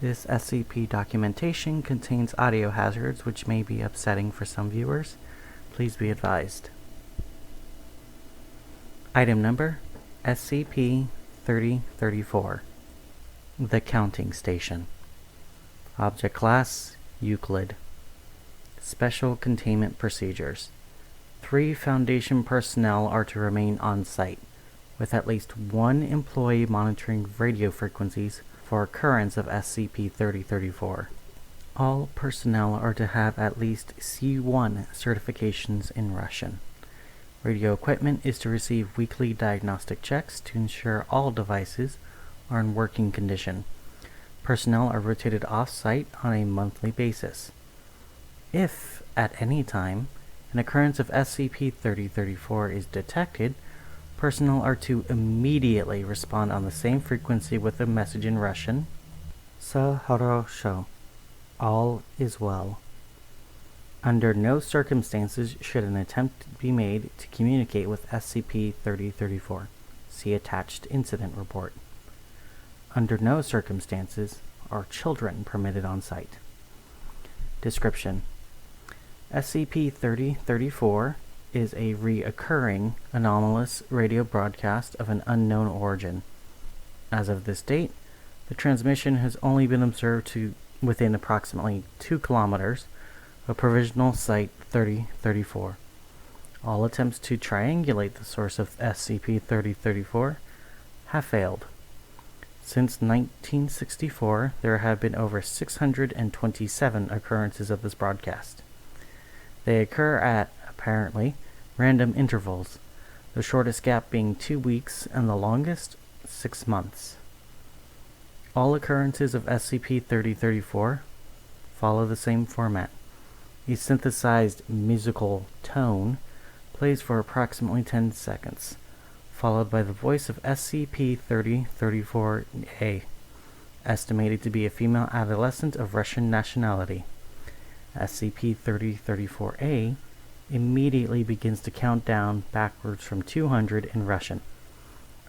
This SCP documentation contains audio hazards which may be upsetting for some viewers. Please be advised. Item number SCP-3034. The Counting Station. Object Class Euclid. Special Containment Procedures. 3 Foundation personnel are to remain on site, with at least 1 employee monitoring radio frequencies for occurrence of SCP-3034. All personnel are to have at least C1 certifications in Russian. Radio equipment is to receive weekly diagnostic checks to ensure all devices are in working condition. Personnel are rotated off-site on a monthly basis. If, at any time, an occurrence of SCP-3034 is detected, personnel are to immediately respond on the same frequency with a message in Russian. Все хорошо. All is well. Under no circumstances should an attempt be made to communicate with SCP-3034. See attached incident report. Under no circumstances are children permitted on site. Description: SCP-3034 is a reoccurring anomalous radio broadcast of an unknown origin. As of this date, the transmission has only been observed to within approximately 2 kilometers of Provisional Site 3034. All attempts to triangulate the source of SCP-3034 have failed. Since 1964, there have been over 627 occurrences of this broadcast. They occur at, apparently, random intervals, the shortest gap being 2 weeks and the longest 6 months. All occurrences of SCP-3034 follow the same format. A synthesized musical tone plays for approximately 10 seconds, followed by the voice of SCP-3034-A, estimated to be a female adolescent of Russian nationality. SCP-3034-A immediately begins to count down backwards from 200 in Russian.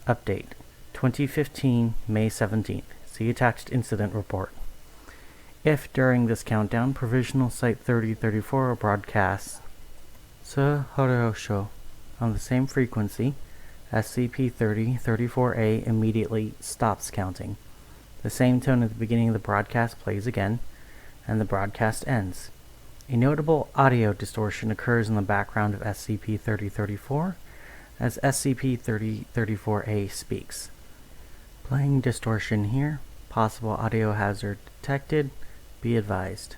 Update: 2015, May 17th. See attached incident report. If during this countdown Provisional Site 3034 broadcasts Все хорошо on the same frequency, SCP-3034-A immediately stops counting. The same tone at the beginning of the broadcast plays again, and the broadcast ends. A notable audio distortion occurs in the background of SCP-3034 as SCP-3034-A speaks. Playing distortion here. Possible audio hazard detected. Be advised.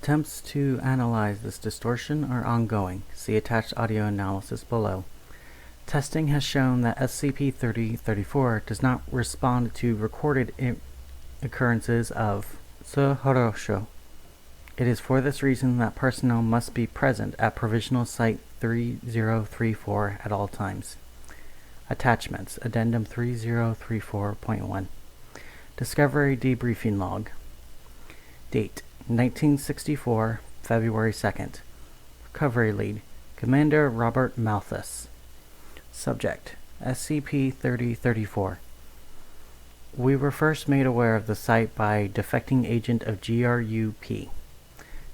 Attempts to analyze this distortion are ongoing. See attached audio analysis below. Testing has shown that SCP-3034 does not respond to recorded occurrences of Suhorosho. It is for this reason that personnel must be present at Provisional Site 3034 at all times. Attachments. Addendum 3034.1. Discovery Debriefing Log. Date: 1964, February 2nd. Recovery Lead: Commander Robert Malthus. Subject: SCP-3034. We were first made aware of the site by defecting agent of GRU-P.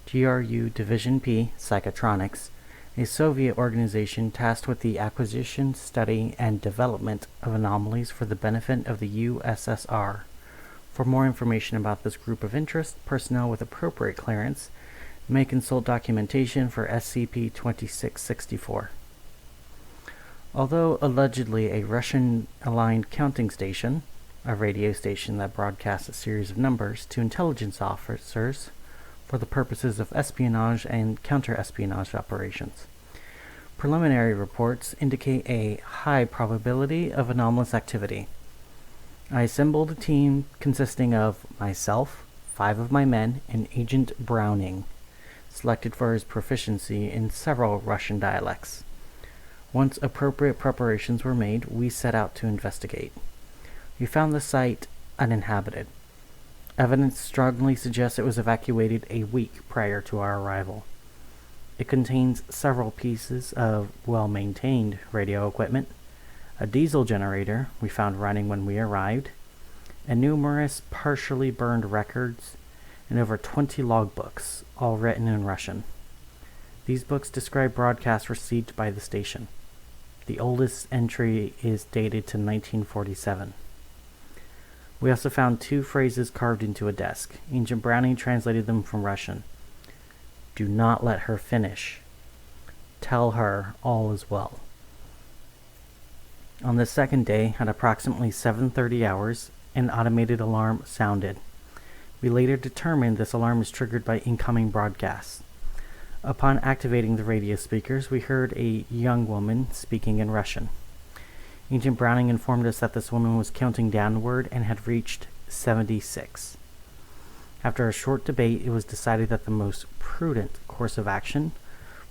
GRU Division P, Psychotronics, a Soviet organization tasked with the acquisition, study, and development of anomalies for the benefit of the USSR. For more information about this group of interest, personnel with appropriate clearance may consult documentation for SCP-2664. Although allegedly a Russian-aligned counting station, a radio station that broadcasts a series of numbers to intelligence officers for the purposes of espionage and counter-espionage operations, preliminary reports indicate a high probability of anomalous activity. I assembled a team consisting of myself, 5 of my men, and Agent Browning, selected for his proficiency in several Russian dialects. Once appropriate preparations were made, we set out to investigate. We found the site uninhabited. Evidence strongly suggests it was evacuated a week prior to our arrival. It contains several pieces of well-maintained radio equipment, a diesel generator we found running when we arrived, and numerous partially burned records, and over 20 logbooks, all written in Russian. These books describe broadcasts received by the station. The oldest entry is dated to 1947. We also found 2 phrases carved into a desk. Agent Browning translated them from Russian. Do not let her finish. Tell her all is well. On the second day, at approximately 7:30 hours, an automated alarm sounded. We later determined this alarm was triggered by incoming broadcasts. Upon activating the radio speakers, we heard a young woman speaking in Russian. Agent Browning informed us that this woman was counting downward and had reached 76. After a short debate, it was decided that the most prudent course of action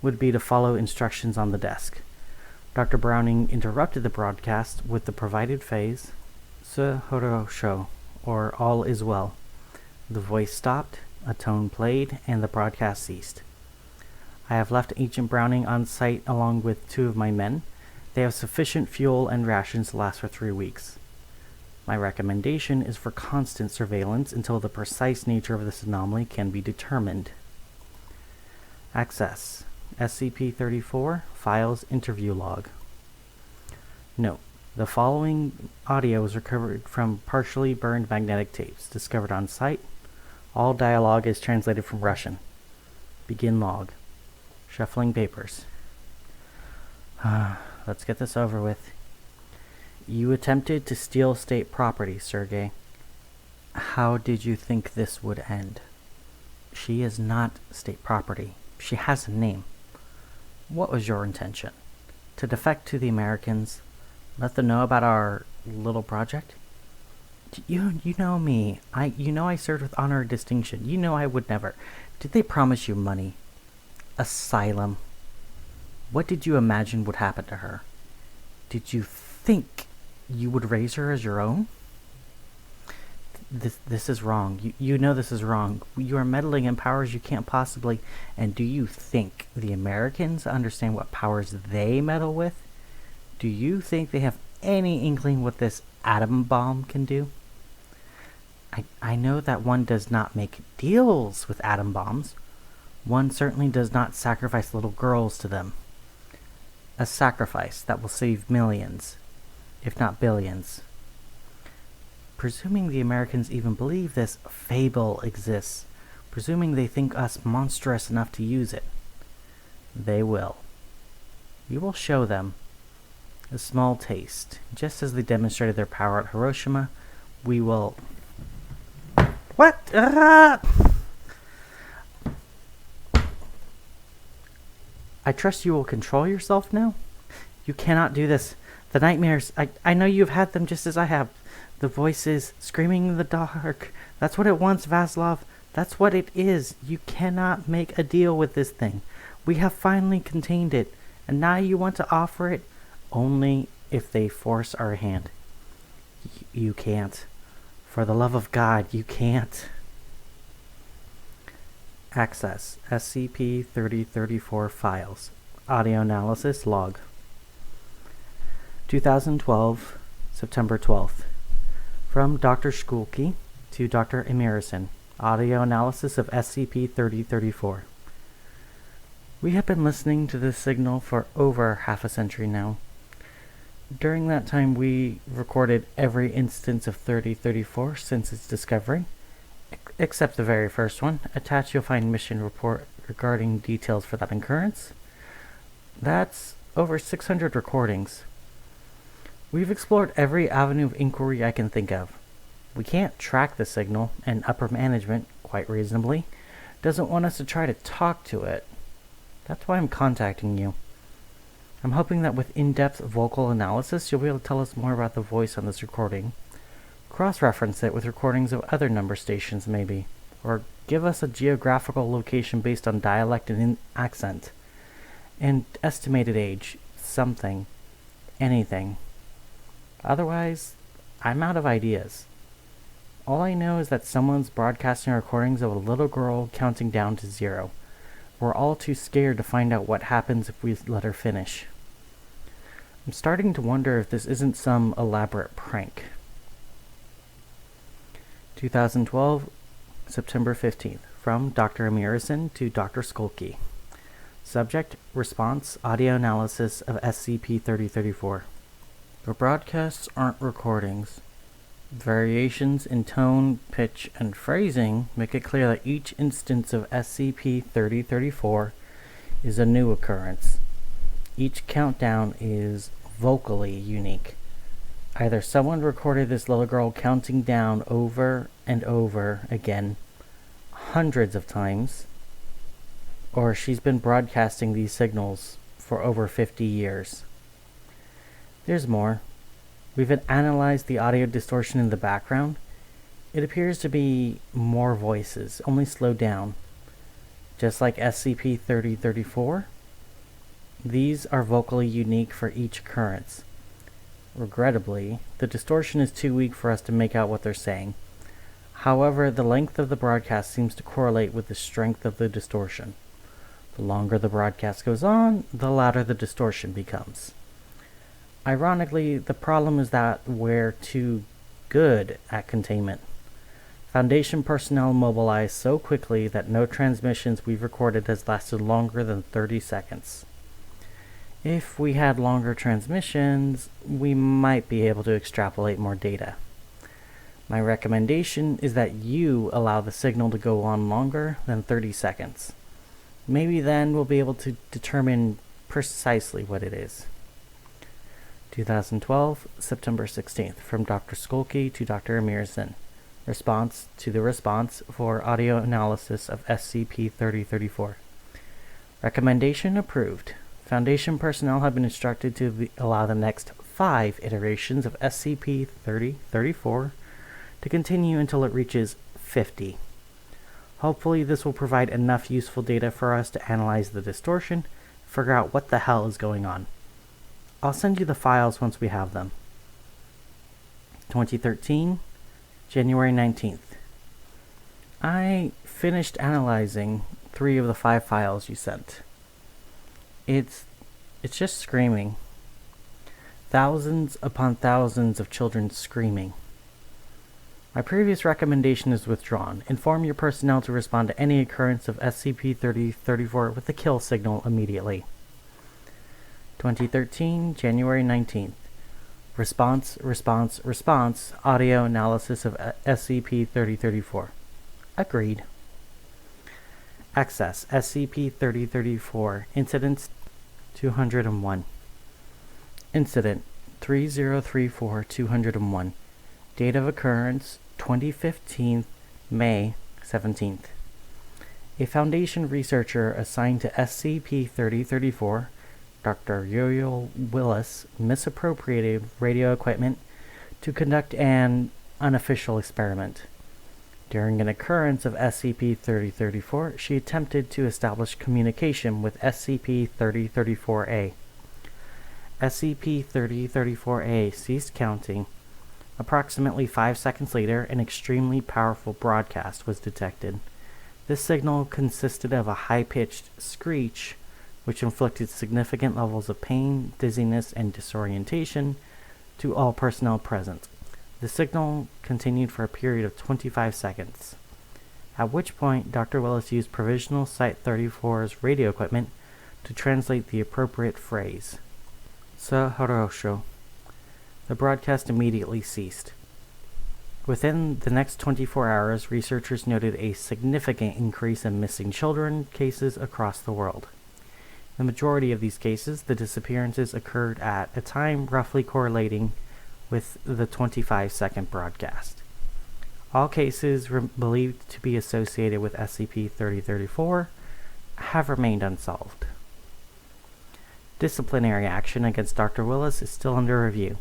would be to follow instructions on the desk. Dr. Browning interrupted the broadcast with the provided phrase, Suhorosho, or all is well. The voice stopped, a tone played, and the broadcast ceased. I have left Agent Browning on site along with 2 of my men. They have sufficient fuel and rations to last for 3 weeks. My recommendation is for constant surveillance until the precise nature of this anomaly can be determined. Access: SCP-34 Files Interview Log. Note: the following audio was recovered from partially burned magnetic tapes discovered on site. All dialogue is translated from Russian. Begin log. Shuffling papers. Let's get this over with. You attempted to steal state property, Sergei. How did you think this would end? She is not state property. She has a name. What was your intention? To defect to the Americans? Let them know about our little project? You know me. I served with honor and distinction. You know I would never. Did they promise you money? Asylum? What did you imagine would happen to her? Did you think you would raise her as your own? This is wrong. You know this is wrong. You are meddling in powers you can't possibly... And do you think the Americans understand what powers they meddle with? Do you think they have any inkling what this atom bomb can do? I know that one does not make deals with atom bombs. One certainly does not sacrifice little girls to them. A sacrifice that will save millions, if not billions. Presuming the Americans even believe this fable exists, presuming they think us monstrous enough to use it, they will. We will show them a small taste. Just as they demonstrated their power at Hiroshima, we will... What? I trust you will control yourself now? You cannot do this. The nightmares, I know you've had them just as I have. The voices screaming in the dark. That's what it wants, Vaslov. That's what it is. You cannot make a deal with this thing. We have finally contained it, and now you want to offer it? Only if they force our hand. You can't. For the love of God, you can't. Access SCP-3034 files. Audio analysis log. 2012, September 12th. From Dr. Shkulky to Dr. Emirison. Audio analysis of SCP-3034. We have been listening to this signal for over half a century now. During that time, we recorded every instance of 3034 since its discovery, except the very first one. Attached, you'll find mission report regarding details for that occurrence. That's over 600 recordings. We've explored every avenue of inquiry I can think of. We can't track the signal, and upper management, quite reasonably, doesn't want us to try to talk to it. That's why I'm contacting you. I'm hoping that with in-depth vocal analysis, you'll be able to tell us more about the voice on this recording. Cross-reference it with recordings of other number stations, maybe. Or give us a geographical location based on dialect and accent. And estimated age. Something. Anything. Otherwise, I'm out of ideas. All I know is that someone's broadcasting recordings of a little girl counting down to 0. We're all too scared to find out what happens if we let her finish. I'm starting to wonder if this isn't some elaborate prank. 2012, September 15th. From Dr. Emirison to Dr. Shkulky. Subject, response, audio analysis of SCP-3034. The broadcasts aren't recordings. Variations in tone, pitch, and phrasing make it clear that each instance of SCP-3034 is a new occurrence. Each countdown is vocally unique. Either someone recorded this little girl counting down over and over again, hundreds of times, or she's been broadcasting these signals for over 50 years. There's more. We've analyzed the audio distortion in the background. It appears to be more voices, only slowed down. Just like SCP-3034, these are vocally unique for each occurrence. Regrettably, the distortion is too weak for us to make out what they're saying. However, the length of the broadcast seems to correlate with the strength of the distortion. The longer the broadcast goes on, the louder the distortion becomes. Ironically, the problem is that we're too good at containment. Foundation personnel mobilized so quickly that no transmissions we've recorded has lasted longer than 30 seconds. If we had longer transmissions, we might be able to extrapolate more data. My recommendation is that you allow the signal to go on longer than 30 seconds. Maybe then we'll be able to determine precisely what it is. 2012, September 16th. From Dr. Shkulky to Dr. Emirison. Response to the response for audio analysis of SCP-3034. Recommendation approved. Foundation personnel have been instructed to allow the next 5 iterations of SCP-3034 to continue until it reaches 50. Hopefully this will provide enough useful data for us to analyze the distortion, figure out what the hell is going on. I'll send you the files once we have them. 2013, January 19th. I finished analyzing 3 of the 5 files you sent. It's just screaming. Thousands upon thousands of children screaming. My previous recommendation is withdrawn. Inform your personnel to respond to any occurrence of SCP-3034 with the kill signal immediately. 2013, January 19th. Response, audio analysis of SCP-3034. Agreed. Access, SCP-3034, Incidents 201. Incident 3034-201. Date of occurrence, 2015, May 17th. A Foundation researcher assigned to SCP-3034, Dr. Uriel Willis, misappropriated radio equipment to conduct an unofficial experiment. During an occurrence of SCP-3034, she attempted to establish communication with SCP-3034-A. SCP-3034-A ceased counting. Approximately 5 seconds later, an extremely powerful broadcast was detected. This signal consisted of a high-pitched screech, which inflicted significant levels of pain, dizziness, and disorientation to all personnel present. The signal continued for a period of 25 seconds, at which point Dr. Willis used Provisional Site-34's radio equipment to translate the appropriate phrase. Sa Harosho. The broadcast immediately ceased. Within the next 24 hours, researchers noted a significant increase in missing children cases across the world. In the majority of these cases, the disappearances occurred at a time roughly correlating with the 25-second broadcast. All cases believed to be associated with SCP-3034 have remained unsolved. Disciplinary action against Dr. Willis is still under review.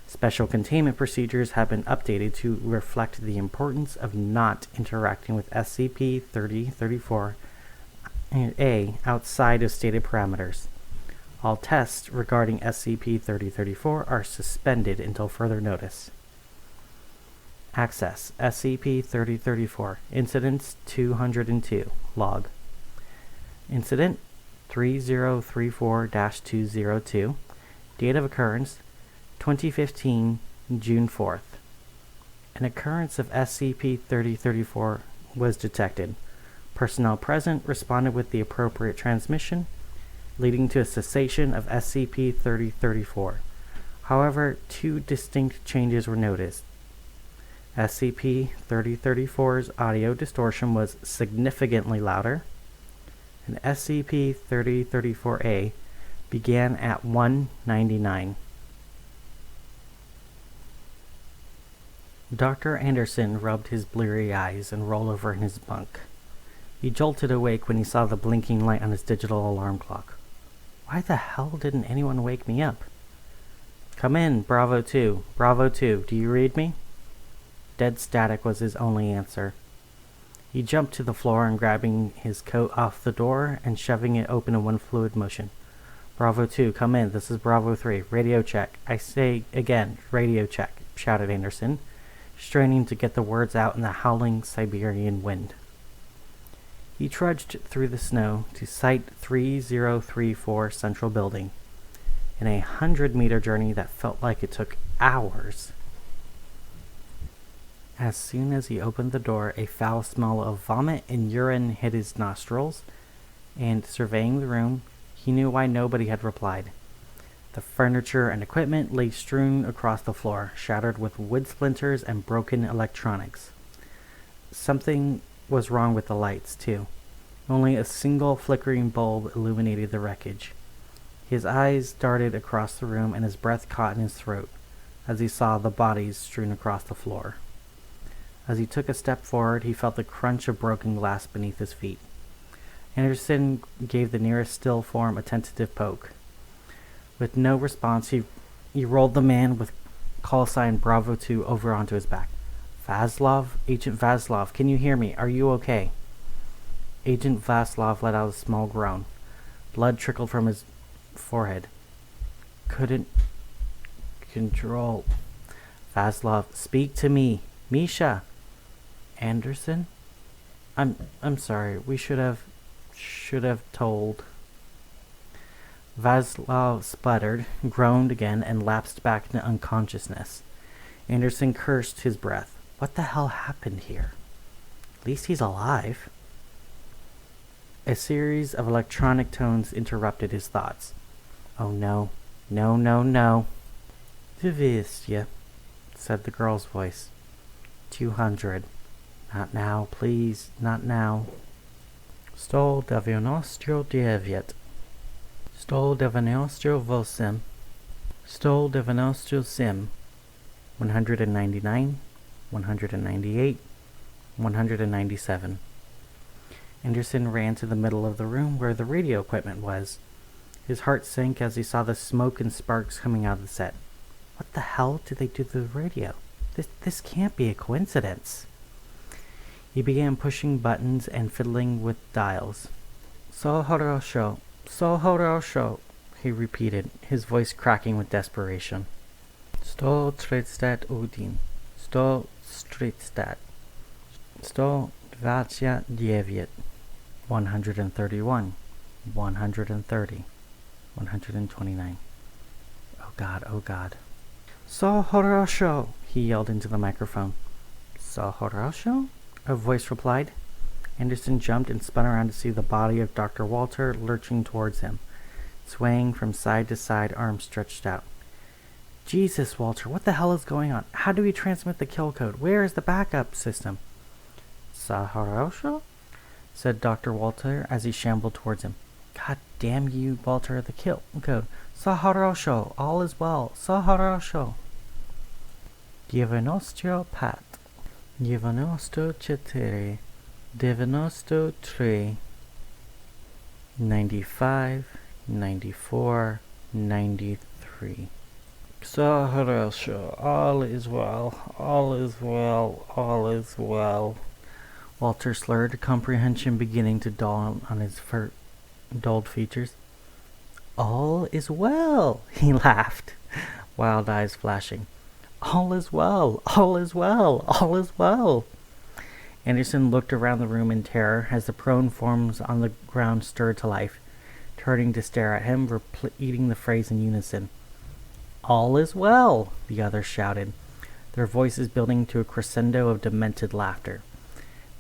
Special containment procedures have been updated to reflect the importance of not interacting with SCP-3034-A outside of stated parameters. All tests regarding SCP-3034 are suspended until further notice. Access SCP-3034 Incidents 202 Log Incident 3034-202 Date of occurrence 2015 June 4th. An occurrence of SCP-3034 was detected. Personnel present responded with the appropriate transmission, leading to a cessation of SCP-3034. However, 2 distinct changes were noticed. SCP-3034's audio distortion was significantly louder, and SCP-3034-A began at 199. Dr. Anderson rubbed his bleary eyes and rolled over in his bunk. He jolted awake when he saw the blinking light on his digital alarm clock. Why the hell didn't anyone wake me up? Come in, Bravo 2. Bravo 2, do you read me? Dead static was his only answer. He jumped to the floor and grabbing his coat off the door and shoving it open in one fluid motion. Bravo 2, come in. This is Bravo 3. Radio check. I say again, radio check, shouted Anderson, straining to get the words out in the howling Siberian wind. He trudged through the snow to Site-3034 Central Building, in a 100-meter journey that felt like it took hours. As soon as he opened the door, a foul smell of vomit and urine hit his nostrils, and surveying the room, he knew why nobody had replied. The furniture and equipment lay strewn across the floor, shattered with wood splinters and broken electronics. Something was wrong with the lights, too. Only a single flickering bulb illuminated the wreckage. His eyes darted across the room and his breath caught in his throat as he saw the bodies strewn across the floor. As he took a step forward, he felt the crunch of broken glass beneath his feet. Anderson gave the nearest still form a tentative poke. With no response, he rolled the man with call sign Bravo 2 over onto his back. Vaslov? Agent Vaslov, can you hear me? Are you okay? Agent Vaslov let out a small groan. Blood trickled from his forehead. Couldn't control. Vaslov, speak to me. Misha. Anderson? I'm sorry. We should have told. Vaslov sputtered, groaned again, and lapsed back into unconsciousness. Anderson cursed his breath. What the hell happened here? At least he's alive. A series of electronic tones interrupted his thoughts. Oh no. No, no, no. Vivistya, said the girl's voice. 200. Not now, please. Not now. 199. 198. 197. 199. 198. 197. Anderson ran to the middle of the room where the radio equipment was. His heart sank as he saw the smoke and sparks coming out of the set. What the hell did they do to the radio? This can't be a coincidence. He began pushing buttons and fiddling with dials. Sohorosho, Sohorosho, he repeated, his voice cracking with desperation. 131, 130, 129, 131, 130, 129. Oh God. Sohorosho, he yelled into the microphone. Sohorosho? A voice replied. Anderson jumped and spun around to see the body of Dr. Walter lurching towards him, swaying from side to side, arms stretched out. Jesus, Walter, what the hell is going on? How do we transmit the kill code? Where is the backup system? Sohorosho? Said Dr. Walter as he shambled towards him. God damn you, Walter, the kill code. Sohorosho, all is well. Sohorosho. 95, 94, 93, 95, 94, 93. Sohorosho, all is well, all is well, all is well. Walter slurred, comprehension beginning to dawn on his dulled features. All is well, he laughed, wild eyes flashing. All is well, all is well, all is well. Anderson looked around the room in terror as the prone forms on the ground stirred to life, turning to stare at him, repeating the phrase in unison. All is well, the others shouted, their voices building to a crescendo of demented laughter.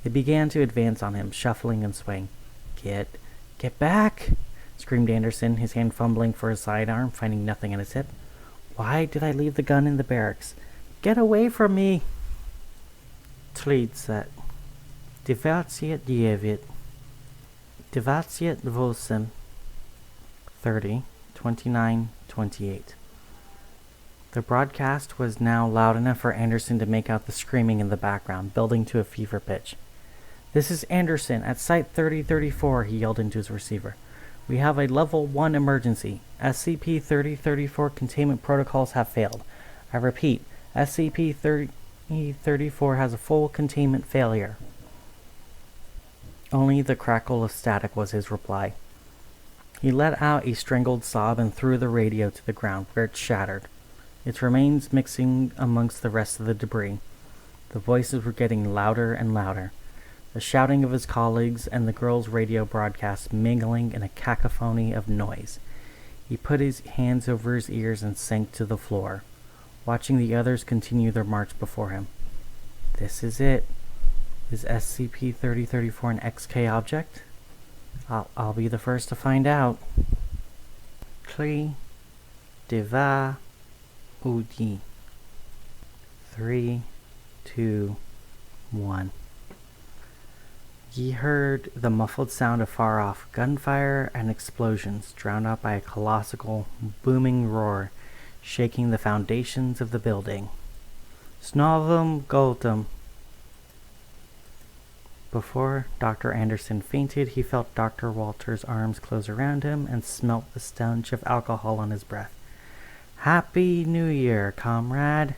They began to advance on him, shuffling and swaying. Get back, screamed Anderson, his hand fumbling for his sidearm, finding nothing in his hip. Why did I leave the gun in the barracks? Get away from me! 30, 29, 28, 30, 29, 28. The broadcast was now loud enough for Anderson to make out the screaming in the background, building to a fever pitch. This is Anderson at Site 3034, he yelled into his receiver. We have a Level 1 emergency. SCP-3034 containment protocols have failed. I repeat, SCP-3034 has a full containment failure. Only the crackle of static was his reply. He let out a strangled sob and threw the radio to the ground, where it shattered, its remains mixing amongst the rest of the debris. The voices were getting louder and louder, the shouting of his colleagues and the girl's radio broadcast mingling in a cacophony of noise. He put his hands over his ears and sank to the floor, watching the others continue their march before him. This is it. Is SCP-3034 an XK object? I'll be the first to find out. 3, 2, 1. 3, 2, 1. He heard the muffled sound of far-off gunfire and explosions, drowned out by a colossal, booming roar, shaking the foundations of the building. Snovum Gultum. Before Dr. Anderson fainted, he felt Dr. Walter's arms close around him and smelt the stench of alcohol on his breath. Happy New Year, comrade!